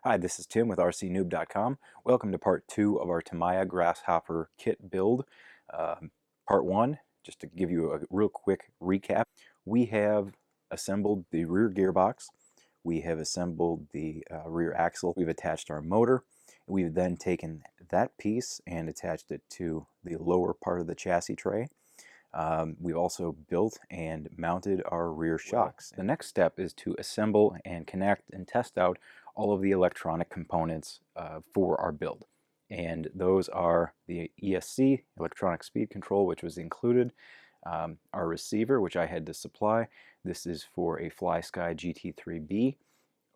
Hi, this is Tim with rcnoob.com. Welcome to part 2 of our Tamiya Grasshopper kit build. Part 1, just to give you a real quick recap, we have assembled the rear gearbox, we have assembled the rear axle, we've attached our motor, we've then taken that piece and attached it to the lower part of the chassis tray. We've also built and mounted our rear shocks. The next step is to assemble and connect and test out all of the electronic components for our build. And those are the ESC, electronic speed control, which was included, our receiver, which I had to supply. This is for a FlySky GT3B,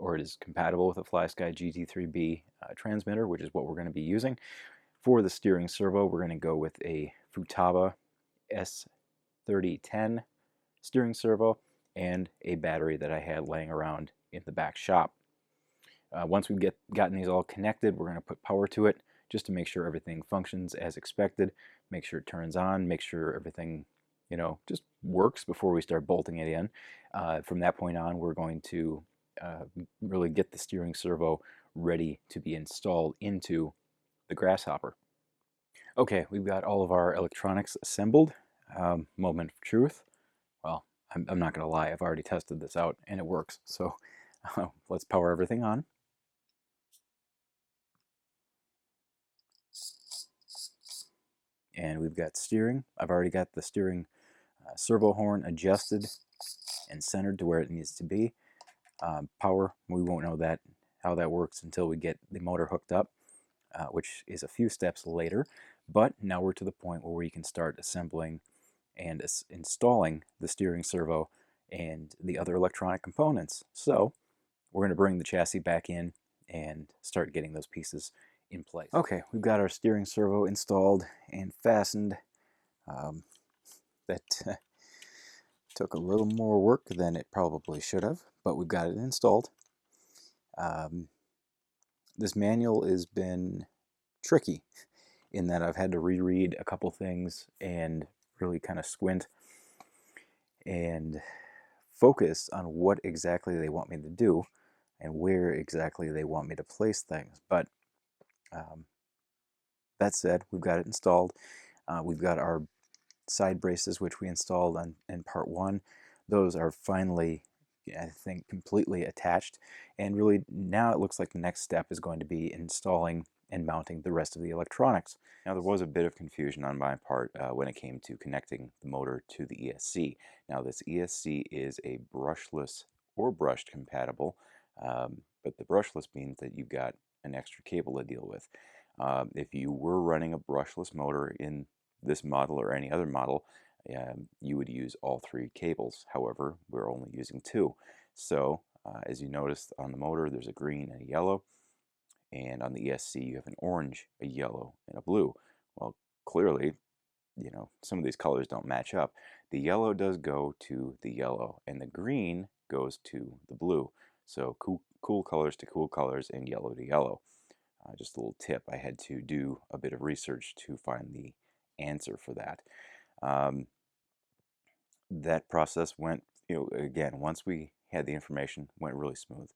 or it is compatible with a FlySky GT3B transmitter, which is what we're going to be using. For the steering servo, we're going to go with a Futaba S3010 steering servo and a battery that I had laying around in the back shop. Once we've gotten these all connected, we're going to put power to it just to make sure everything functions as expected, make sure it turns on, make sure everything, just works before we start bolting it in. From that point on, we're going to really get the steering servo ready to be installed into the Grasshopper. Okay, we've got all of our electronics assembled. Moment of truth. Well, I'm not going to lie, I've already tested this out and it works. So let's power everything on. And we've got steering. I've already got the steering servo horn adjusted and centered to where it needs to be. Power, we won't know how that works until we get the motor hooked up, which is a few steps later. But now we're to the point where we can start assembling and installing the steering servo and the other electronic components. So we're going to bring the chassis back in and start getting those pieces in place. Okay, we've got our steering servo installed and fastened. That took a little more work than it probably should have, but we've got it installed. This manual has been tricky in that I've had to reread a couple things and really kind of squint and focus on what exactly they want me to do and where exactly they want me to place things. But that said, we've got it installed. We've got our side braces, which we installed in part 1. Those are finally, I think, completely attached. And really now it looks like the next step is going to be installing and mounting the rest of the electronics. Now there was a bit of confusion on my part when it came to connecting the motor to the ESC. Now this ESC is a brushless or brushed compatible, but the brushless means that you've got an extra cable to deal with. If you were running a brushless motor in this model or any other model, you would use all 3 cables. However, we're only using 2. So as you noticed on the motor, there's a green and a yellow, and on the ESC you have an orange, a yellow, and a blue. Well, clearly, some of these colors don't match up. The yellow does go to the yellow, and the green goes to the blue. So cool colors to cool colors and yellow to yellow. Just a little tip, I had to do a bit of research to find the answer for that. That process went, again, once we had the information, went really smooth.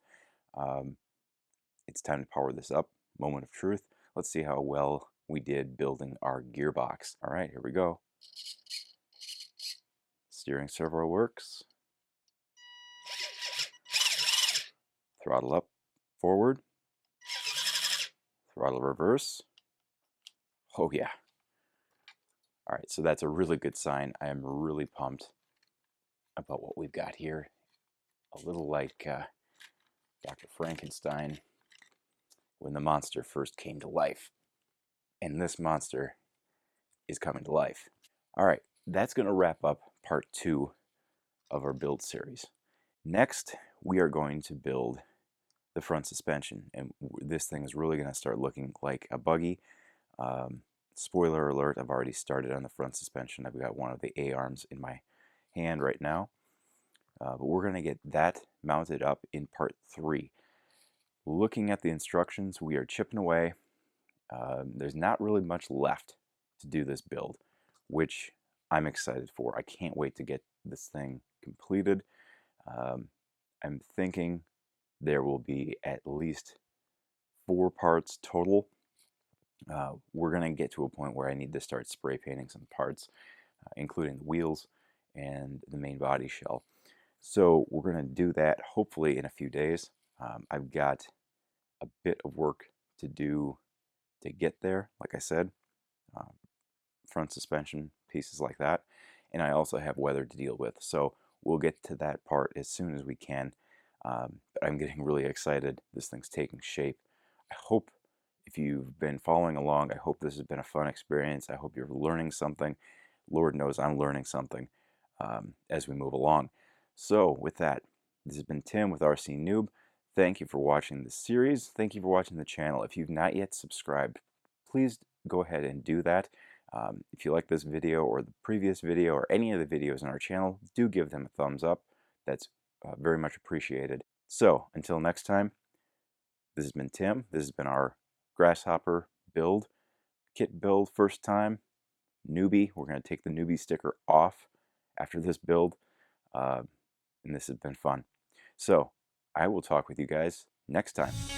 It's time to power this up. Moment of truth. Let's see how well we did building our gearbox. All right, here we go. Steering servo works. Throttle up, forward. Throttle reverse. Oh yeah. All right, so that's a really good sign. I am really pumped about what we've got here. A little like Dr. Frankenstein when the monster first came to life. And this monster is coming to life. All right, that's going to wrap up part 2 of our build series. Next, we are going to build the front suspension, and this thing is really going to start looking like a buggy. Spoiler alert, I've already started on the front suspension. I've got one of the A-arms in my hand right now. But we're going to get that mounted up in part 3. Looking at the instructions, we are chipping away. There's not really much left to do this build, which I'm excited for. I can't wait to get this thing completed. I'm thinking there will be at least 4 parts total. We're going to get to a point where I need to start spray painting some parts, including the wheels and the main body shell. So we're going to do that hopefully in a few days. I've got a bit of work to do to get there, like I said, um, front suspension, pieces like that. And I also have weather to deal with. So we'll get to that part as soon as we can. But I'm getting really excited. This thing's taking shape. I hope if you've been following along, I hope this has been a fun experience. I hope you're learning something. Lord knows I'm learning something as we move along. So with that, this has been Tim with RC Noob. Thank you for watching this series. Thank you for watching the channel. If you've not yet subscribed, please go ahead and do that. If you like this video or the previous video or any of the videos on our channel, do give them a thumbs up. That's very much appreciated. So until next time, this has been Tim. This has been our Grasshopper build, kit build, first time, newbie. We're going to take the newbie sticker off after this build, and this has been fun. So I will talk with you guys next time.